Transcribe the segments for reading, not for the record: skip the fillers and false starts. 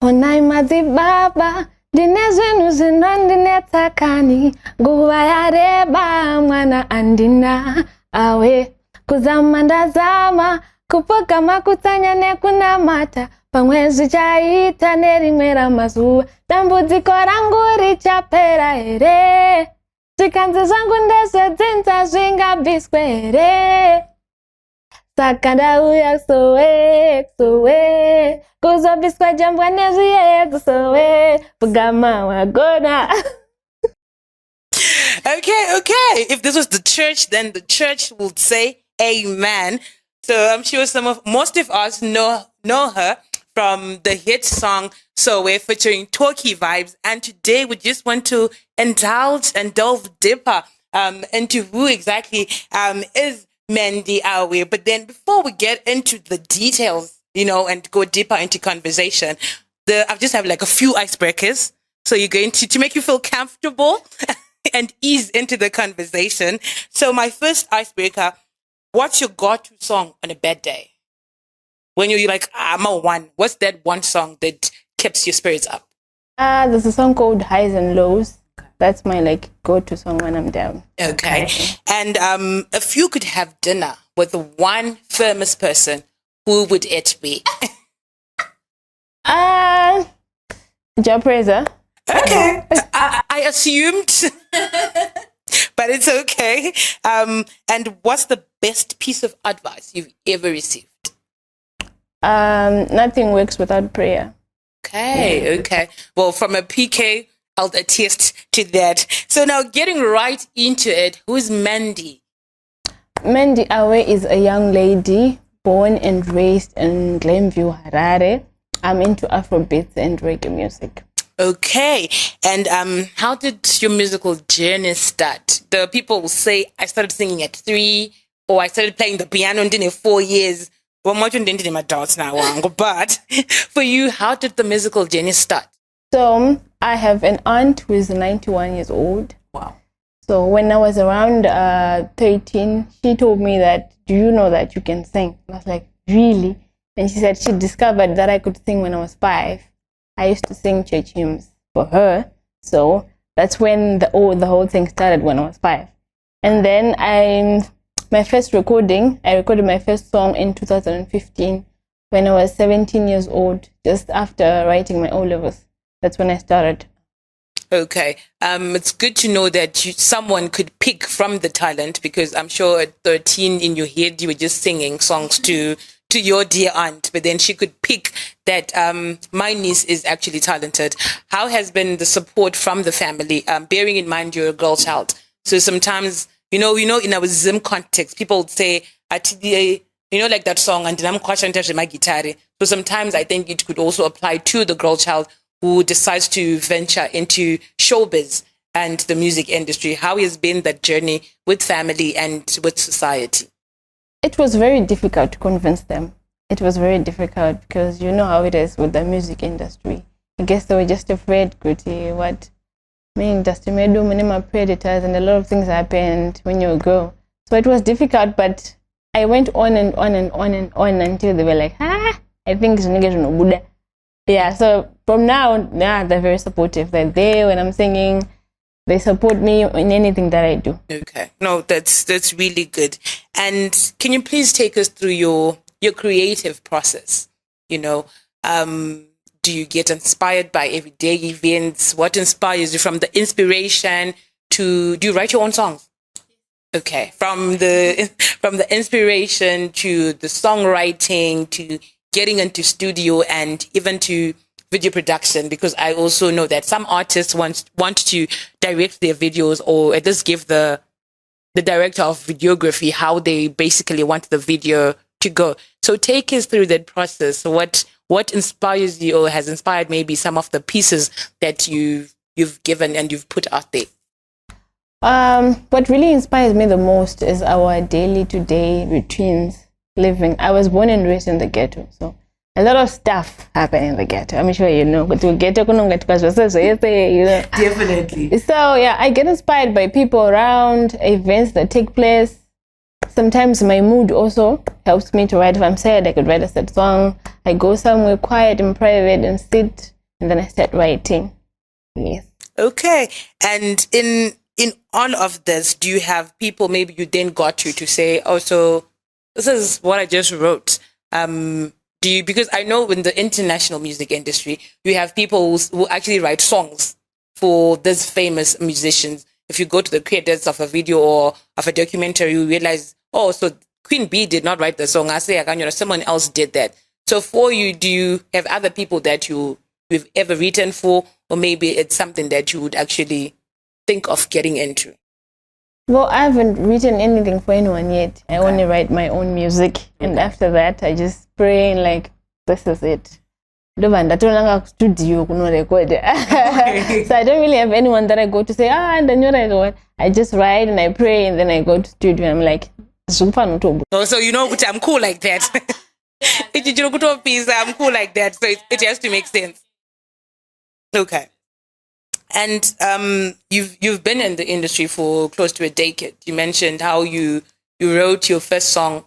Onai mazibaba dinezwenu zinondinetakani nguva yareba mwana andina awe kuzamandazama kupoka makutanya nekunamata pamwezi chaita nerimwe ramazuva dambudziko rangu richapera here zvikanzi zvangu ndezvedzinza zvingabviswe here saka ndauya Sowe kuzobviswa jambwa nezviyedzo Sowe bugama wagona. Okay. If this was the church, then the church would say amen. So I'm sure most of us know her from the hit song Sowe featuring Tocky Vibes. And today we just want to indulge and delve deeper into who exactly is Mandy Ahwe. But then before we get into the details, and go deeper into conversation, I just have like a few icebreakers. So you're going to make you feel comfortable and ease into the conversation. So my first icebreaker, what's your go-to song on a bad day? When you're like, I'm a one, what's that one song that keeps your spirits up? There's a song called Highs and Lows. That's my go-to song when I'm down. Okay. And if you could have dinner with one famous person, who would it be? Japreza. Okay. I assumed, but it's okay. And what's the best piece of advice you've ever received? Nothing works without prayer. Okay. Well, from a PK, I'll attest to that. So now getting right into it, who's Mandy? Mandy Ahwe is a young lady born and raised in Glenview, Harare. I'm into Afrobeats and reggae music. Okay. And how did your musical journey start? The people will say, I started singing at 3, or I started playing the piano in 4 years. Well, much into my adults now, but for you, how did the musical journey start? So I have an aunt who is 91 years old. Wow. So when I was around 13, she told me that, do you know that you can sing? I was like, really? And she said she discovered that I could sing when I was 5. I used to sing church hymns for her. So that's when the whole thing started, when I was 5. And then I recorded my first song in 2015 when I was 17 years old, just after writing my O-levels. That's when I started. Okay. It's good to know that someone could pick from the talent, because I'm sure at 13 in your head you were just singing songs to your dear aunt, but then she could pick that my niece is actually talented. How has been the support from the family, bearing in mind you're a girl child? So sometimes, in our Zim context, people would say, like that song, and I'm quite my guitar. So sometimes I think it could also apply to the girl child who decides to venture into showbiz and the music industry. How has been that journey with family and with society? It was very difficult to convince them. It was very difficult because you know how it is with the music industry. I guess they were just afraid, what industry may do, many more predators, and a lot of things happened when you grow. So it was difficult, but I went on and on and on and on until they were like, I think it's no good. Yeah, so from now, they're very supportive. They're there when I'm singing. They support me in anything that I do. Okay. No, that's really good. And can you please take us through your creative process? Do you get inspired by everyday events? What inspires you, from the inspiration to, do you write your own songs? Okay. From the inspiration to the songwriting to getting into studio and even to video production, because I also know that some artists want to direct their videos, or at least give the director of videography how they basically want the video to go. So take us through that process. What inspires you, or has inspired maybe some of the pieces that you've given and you've put out there? What really inspires me the most is our daily to day routines living. I was born and raised in the ghetto, so a lot of stuff happen in the ghetto. I'm sure you know. But we ghetto, definitely. So yeah, I get inspired by people around, events that take place. Sometimes my mood also helps me to write. If I'm sad, I could write a sad song. I go somewhere quiet and private and sit and then I started writing. Yes. Okay. And in all of this, do you have people maybe you then got to say, oh, so this is what I just wrote? Do you, because I know in the international music industry, you have people who actually write songs for these famous musicians. If you go to the creators of a video or of a documentary, you realize, oh, so Queen B did not write the song. I say, someone else did that. So for you, do you have other people that you've ever written for, or maybe it's something that you would actually think of getting into? Well, I haven't written anything for anyone yet. I only write my own music. And after that, I just pray and like, this is it. So I don't really have anyone that I go to say, I just write and I pray and then I go to studio and I'm like, oh, so you know, I'm cool like that. I'm cool like that. So it has to make sense. Okay. And you've been in the industry for close to a decade. You mentioned how you wrote your first song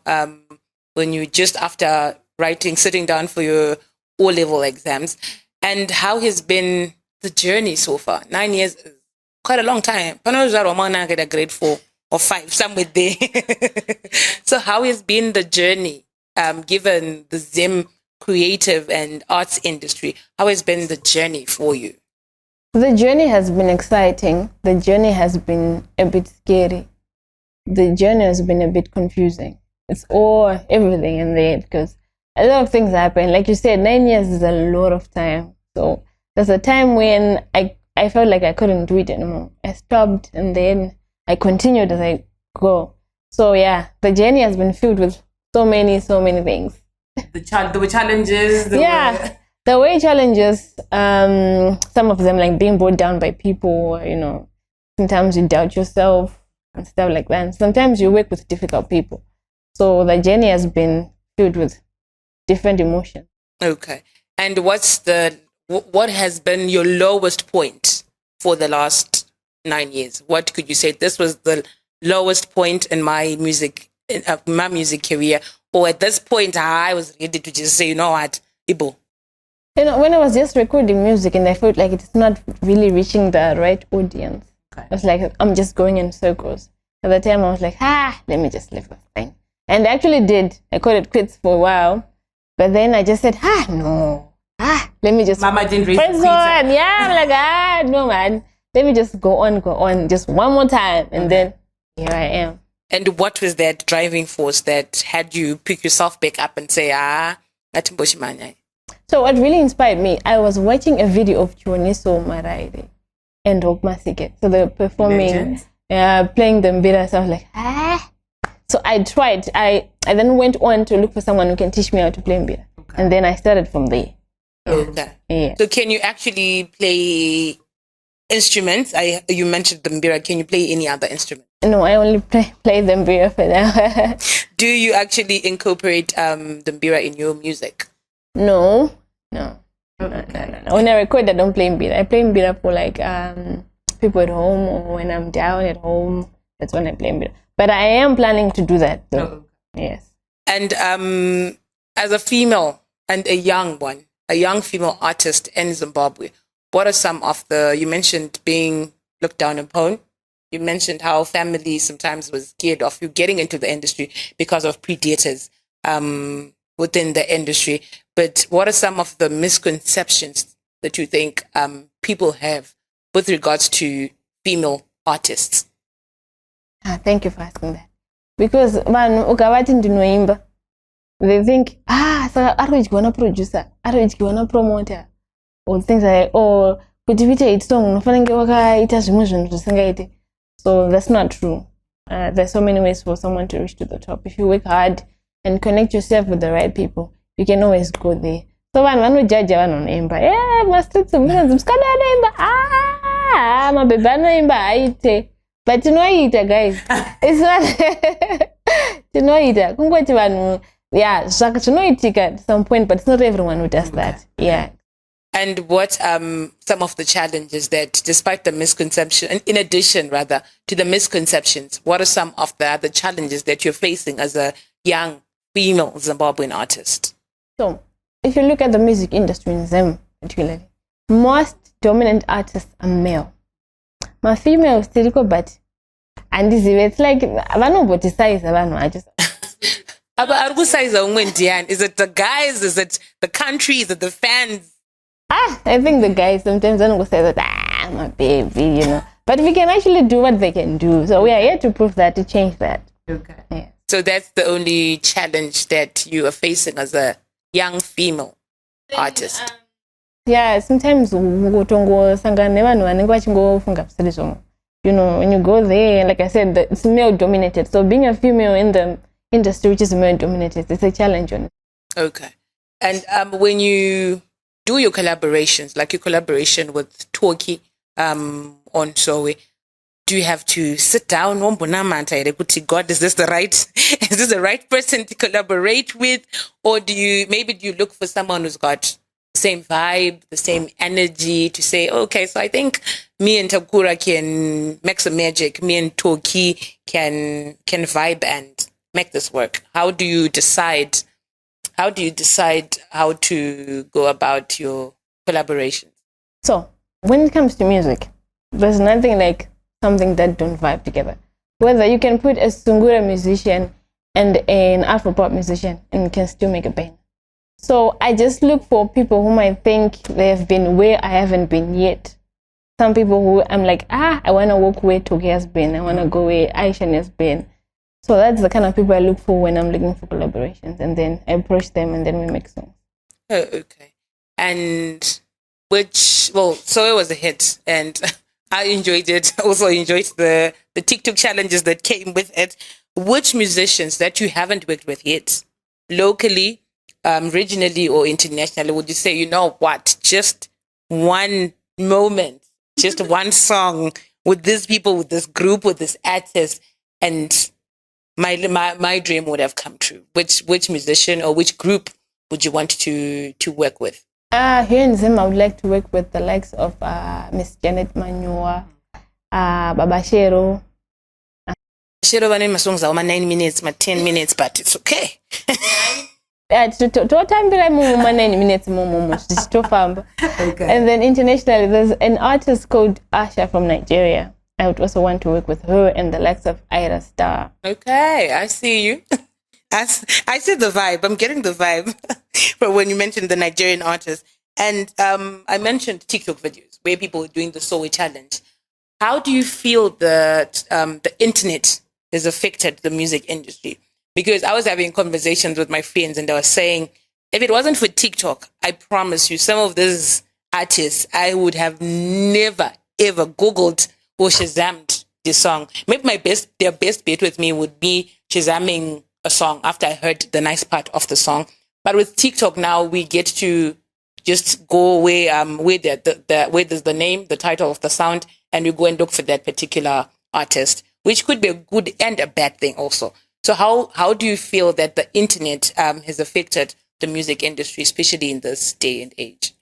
when you just after sitting down for your O-level exams, and how has been the journey so far? 9 years is quite a long time. I get a grade 4 or 5, somewhere there. So how has been the journey, given the Zim creative and arts industry? How has been the journey for you? The journey has been exciting. The journey has been a bit scary. The journey has been a bit confusing. It's everything in there because a lot of things happen. Like you said, 9 years is a lot of time. So there's a time when I felt like I couldn't do it anymore. I stopped and then I continued as I go. So yeah, the journey has been filled with so many things. There were challenges. There were challenges. Some of them like being brought down by people, sometimes you doubt yourself and stuff like that. Sometimes you work with difficult people. So the journey has been filled with different emotions. Okay. And what has been your lowest point for the last 9 years? What could you say? This was the lowest point in my music career, or at this point I was ready to just say, you know what, Ibo. When I was just recording music and I felt like it's not really reaching the right audience. Okay. I was like, I'm just going in circles. At the time I was like, let me just leave this thing. And I actually did. I called it quits for a while. But then I just said, no. Let me just Mama didn't press on. Yeah, I'm like, no man. Let me just go on, just one more time. And then here I am. And what was that driving force that had you pick yourself back up and say, that's Mboshimanya? So what really inspired me, I was watching a video of Chiwoniso Maraire and Rob Masike. So they were performing, playing the mbira. So I was like, So I tried. I then went on to look for someone who can teach me how to play mbira. Okay. And then I started from there. Okay. Yeah. So can you actually play instruments? You mentioned the mbira. Can you play any other instrument? No, I only play the mbira for now. Do you actually incorporate the mbira in your music? No. Okay. No. When I record, I don't play mbira. I play mbira for like people at home, or when I'm down at home. That's when I play mbira. But I am planning to do that, though. Yes. And as a female and a young female artist in Zimbabwe, what are some of you mentioned being looked down upon. You mentioned how family sometimes was scared of you getting into the industry because of predators within the industry. But what are some of the misconceptions that you think people have with regards to female artists? Thank you for asking that. Because ukavati ndinoimba, they think, saka arikuichiwana producer, arikuichiwana promoter, or things like, kuti vite hit song unofanenge wakaita zvimwe zvinhu zvisingaite. So that's not true. There's so many ways for someone to reach to the top. If you work hard and connect yourself with the right people, you can always go there. So vanhu vanojaja vanhu vanoimba, mastreets muzanzi musikana anoimba, mabhebhi anoimba haite. But tinoita, guys. It's not tinoita. Kungoti vanhu, tinoitika at some point, but it's not everyone who does that. Yeah. And what some of the challenges that, despite the misconception, in addition rather to the misconceptions, what are some of the other challenges that you're facing as a young female Zimbabwean artist? So, if you look at the music industry in Zim, particularly, most dominant artists are male. My female still go, but and this it's like I don't know what the size I just. Is it the guys? Is it the country? Is it the fans? I think the guys sometimes don't go say that my baby, you know. But we can actually do what they can do. So we are here to prove that, to change that. Okay. Yeah. So that's the only challenge that you are facing as a young female artist. Yeah, sometimes you know, when you go there, like I said, it's male dominated. So being a female in the industry which is male dominated, it's a challenge on it. Okay. And when you do your collaborations, like your collaboration with Tocky on Sowe, do you have to sit down? God, is this the right person to collaborate with? Or do you look for someone who's got the same vibe, the same energy to say, okay, so I think me and Takura can make some magic. Me and Tocky can vibe and make this work. How do you decide how to go about your collaborations? So when it comes to music, there's nothing like something that don't vibe together. Whether you can put a Sungura musician and an Afropop musician and you can still make a band. So I just look for people whom I think they have been where I haven't been yet. Some people who I'm like, I want to walk where Toki has been. I want to go where Aishan has been. So that's the kind of people I look for when I'm looking for collaborations. And then I approach them and then we make songs. Oh, okay. And Sowe was a hit and I enjoyed it. I also enjoyed the TikTok challenges that came with it. Which musicians that you haven't worked with yet, locally, regionally, or internationally, would you say, you know what, just one moment, just one song with these people, with this group, with this artist, and my dream would have come true? Which musician or which group would you want to work with? Here in Zim, I would like to work with the likes of Miss Janet Manua, Baba Shero. Shero name my songs are 9 minutes, my 10 minutes, but it's okay. To time like 9 minutes okay. And then internationally, there's an artist called Asha from Nigeria. I would also want to work with her and the likes of Ira Star. Okay, I see you. I see the vibe. I'm getting the vibe. But when you mentioned the Nigerian artist, and I mentioned TikTok videos where people are doing the Sowe challenge. How do you feel that the internet has affected the music industry? Because I was having conversations with my friends and they were saying, if it wasn't for TikTok, I promise you, some of these artists, I would have never, ever Googled or Shazammed the song. Maybe their best bet with me would be Shazamming a song after I heard the nice part of the song. But with TikTok now, we get to just go where there's the name, the title of the sound, and we go and look for that particular artist, which could be a good and a bad thing also. So how do you feel that the internet has affected the music industry, especially in this day and age?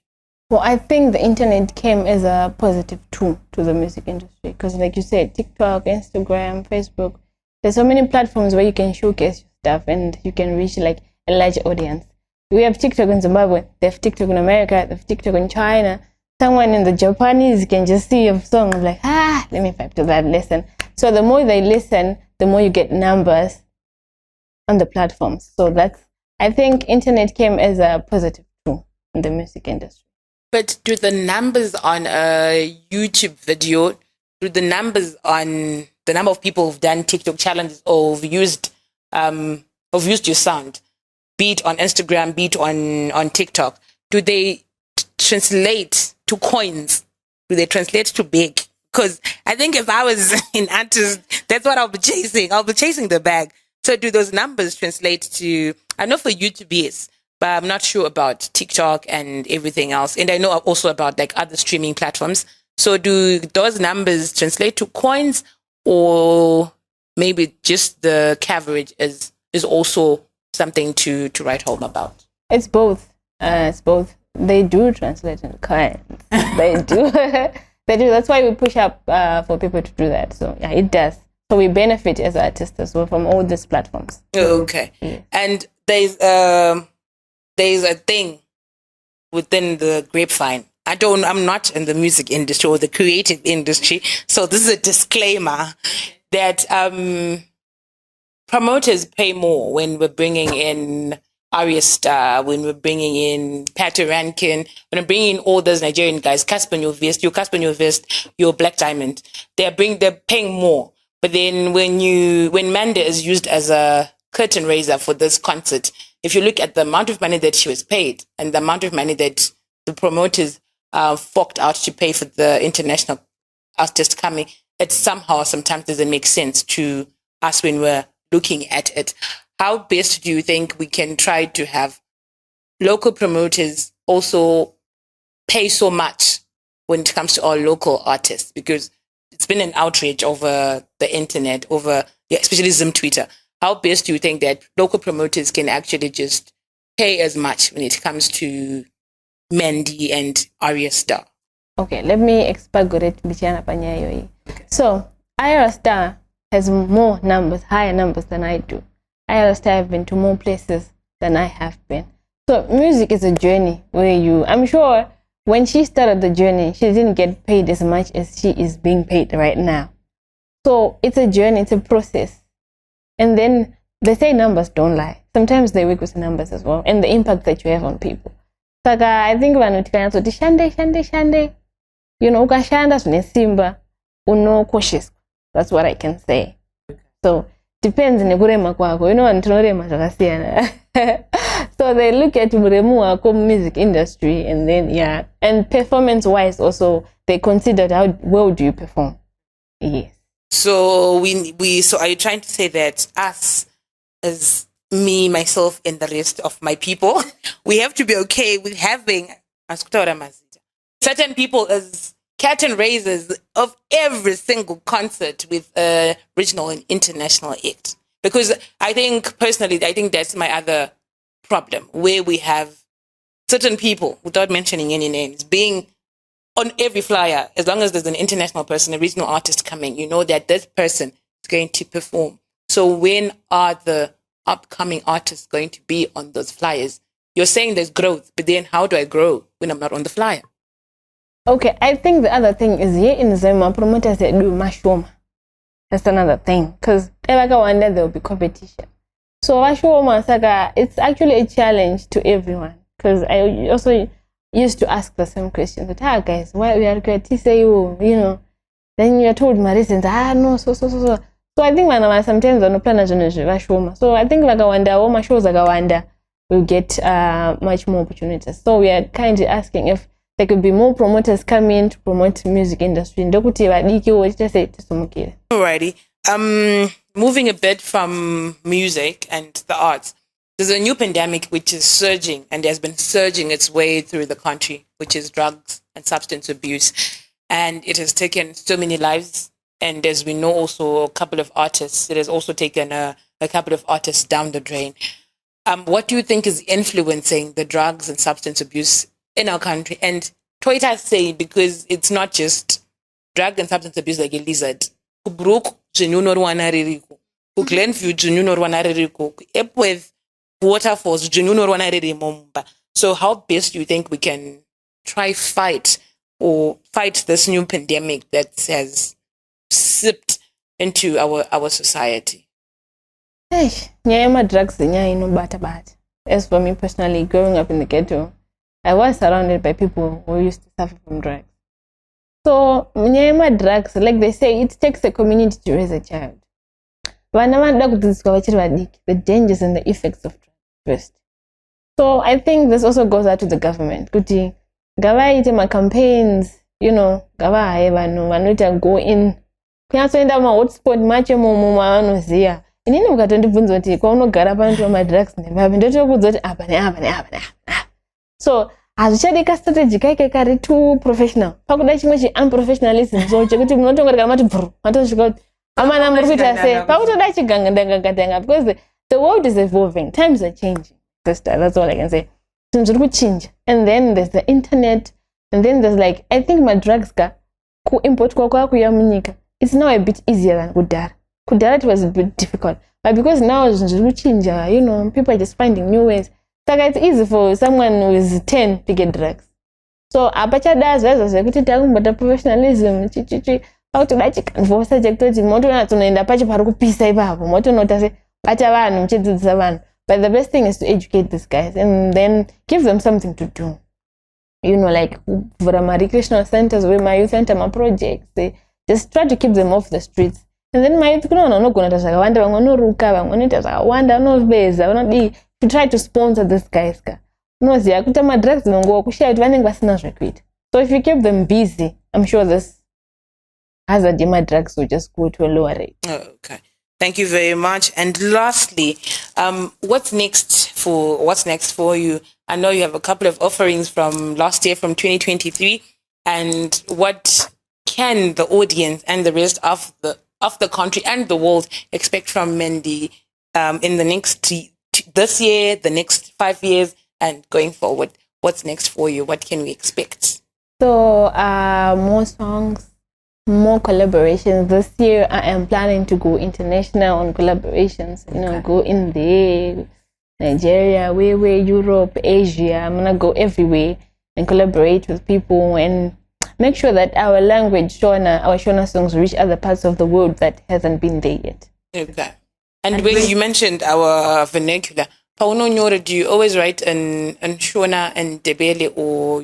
Well, I think the internet came as a positive tool to the music industry because, like you said, TikTok, Instagram, Facebook, there's so many platforms where you can showcase your stuff and you can reach like a large audience. We have TikTok in Zimbabwe, they have TikTok in America, they have TikTok in China. Someone in the Japanese can just see your song and like, let me vibe to that, listen. So the more they listen, the more you get numbers on the platforms. So I think internet came as a positive tool in the music industry. But do the numbers on a YouTube video, do the numbers on the number of people who've done TikTok challenges or have used your sound, be it on Instagram, be it on TikTok, do they translate to coins? Do they translate to big? Because I think if I was an artist, that's what I'll be chasing. I'll be chasing the bag. So do those numbers translate to, I know for YouTube, yes, but I'm not sure about TikTok and everything else. And I know also about like other streaming platforms. So do those numbers translate to coins, or maybe just the coverage is also something to write home about? It's both. It's both. They do translate into coins. They do. They do. That's why we push up for people to do that. So yeah, it does. So we benefit as artists as well from all these platforms. Okay. Yeah. And there's a thing within the grapevine I'm not in the music industry or the creative industry. So this is a disclaimer that promoters pay more when we're bringing in Arya Star, when we're bringing in Patty Rankin, when we're bringing in all those Nigerian guys, Casper Nyovest, your Black Diamond. They're paying more. But then when Mandy is used as a curtain raiser for this concert, if you look at the amount of money that she was paid and the amount of money that the promoters forked out to pay for the international artist coming, it sometimes doesn't make sense to us when we're looking at it. How best do you think we can try to have local promoters also pay so much when it comes to our local artists? Because it's been an outrage over the internet, especially Zim Twitter. How best do you think that local promoters can actually just pay as much when it comes to Mandy and Arya Star? Okay, let me expagorate bichana panyayo. So, Arya Star has more numbers, higher numbers than I do. Arya Star have been to more places than I have been. So, music is a journey where I'm sure when she started the journey, she didn't get paid as much as she is being paid right now. So, it's a journey, it's a process. And then they say numbers don't lie. Sometimes they work with numbers as well and the impact that you have on people. Saka, I think vanotikana kuti shande. You know, ukashanda zvine simba, cautious. That's what I can say. So, depends nekurema kwako. You know, antinorema zvakasiyana. So they look at uremu wako music industry and then, yeah. And performance-wise also, they considered how well do you perform. Yes. So so are you trying to say that us, as me, myself, and the rest of my people, we have to be okay with having certain people as curtain raisers of every single concert with regional and international act? Because I think that's my other problem, where we have certain people, without mentioning any names, being on every flyer. As long as there's an international person, a regional artist coming, you know that this person is going to perform. So when are the upcoming artists going to be on those flyers? You're saying there's growth, but then how do I grow when I'm not on the flyer? Okay, I think the other thing is here in Zema, promoters that do mashoma. That's another thing, because every one day there will be competition. So mashoma saga, it's actually a challenge to everyone. Because I also used to ask the same question. But guys, why we are going to say you know? Then you're told my reasons. No, so. So I think when sometimes on the plan mashoma. So I think like a wonder, all my shows like a wonder will get much more opportunities. So we are kind of asking if there could be more promoters coming to promote music industry. Alrighty. Moving a bit from music and the arts, there's a new pandemic which is surging and has been surging its way through the country, which is drugs and substance abuse. And it has taken so many lives. And as we know also a couple of artists, it has also taken a couple of artists down the drain. What do you think is influencing the drugs and substance abuse in our country? And Toita say, because it's not just drug and substance abuse like a lizard. Kubrook, Genuno Rwanaririku. Glenview, Genuno Rwanaririku. Epweth, Waterfalls, Genuno Rwanaririmumba. So how best do you think we can try fight this new pandemic that has sipped into our society? Hey, drugs bad. As for me personally, growing up in the ghetto, I was surrounded by people who used to suffer from drugs. So, drugs, like they say, it takes a community to raise a child. The dangers and the effects of drugs first. So, I think this also goes out to the government. Kuti, gava campaigns, you know, gava go in. Kunyatsoenda hotspot macho mumanoziya. Inini ukatondibvunza kuti kwaunogara panoitwa madrugs nevapi ndotokuudza kuti apa neapa. So hazvichadi strategy kaike kari too professional. Pakuda chimwe unprofessionalism so chekuti munotongoreka mati bro. Matosvika kuti amana muri kuita sei. Pakutoda chiganga because the world is evolving. Times are changing. That's all I can say. And then there's the internet. And then there's like, I think my drugs ku import kwa kuya munyika. It's now a bit easier than Kudara. Kudara it was a bit difficult. But because now it's change, you know, people are just finding new ways. So it's easy for someone who is 10 to get drugs. So apachadaza zvekuti takumbota professionalism chichichi pauti dachikanvosa chekutoti motoona tunoenda pacho pari kupisa ipapo motonota se bata vanhu muchidzidzisa vanhu. But the best thing is to educate these guys and then give them something to do. You know, like for my recreational centers, where my youth center, my projects, they just try to keep them off the streets. And then my youth to try to sponsor these guys. So if you keep them busy, I'm sure this hazard in my drugs will just go to a lower rate. Okay. Thank you very much. And lastly, what's next for you? I know you have a couple of offerings from last year, from 2023. And what can the audience and the rest of the country and the world expect from Mandy in the next this year, the next 5 years, and going forward? What's next for you? What can we expect? So more songs, more collaborations. This year I am planning to go international on collaborations. You know, go in there, Nigeria, where Europe, Asia. I'm gonna go everywhere and collaborate with people and make sure that our language, our Shona songs reach other parts of the world that hasn't been there yet. Okay. And when you mentioned our vernacular, Pauno Nyora, do you always write in Shona and Debele, or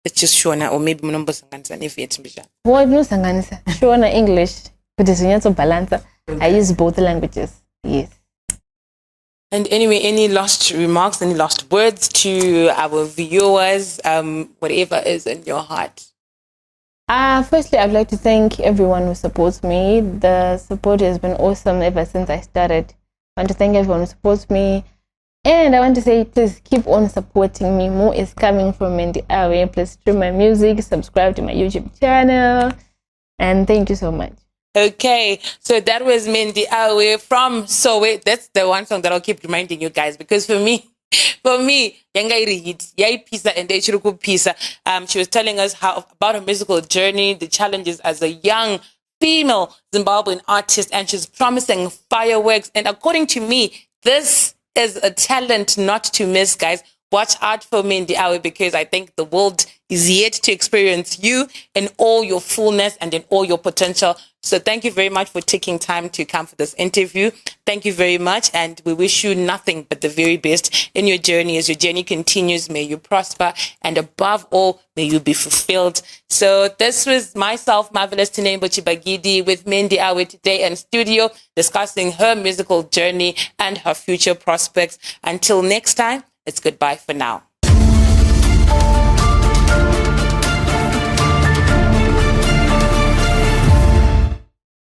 it's just Shona, or maybe Mnombo Sanganisa if it's Misha? What no Sanganisa? Shona English, but it's not balance. I use both languages. Yes. And anyway, any last remarks, any last words to our viewers, whatever is in your heart? Firstly, I'd like to thank everyone who supports me. The support has been awesome ever since I started. I want to thank everyone who supports me. And I want to say, please keep on supporting me. More is coming from Mandy Ahwe. Please stream my music, subscribe to my YouTube channel. And thank you so much. Okay, so that was Mandy Ahwe from Sowe. That's the one song that I'll keep reminding you guys, because for me, Pisa and Pisa. She was telling us about her musical journey, the challenges as a young female Zimbabwean artist, and she's promising fireworks. And according to me, this is a talent not to miss, guys. Watch out for Mandy Ahwe, because I think the world is yet to experience you in all your fullness and in all your potential. So thank you very much for taking time to come for this interview. Thank you very much. And we wish you nothing but the very best in your journey. As your journey continues, may you prosper. And above all, may you be fulfilled. So this was myself, Marvelous Tinembo Chibagidi, with Mandy Ahwe today in studio, discussing her musical journey and her future prospects. Until next time, it's goodbye for now.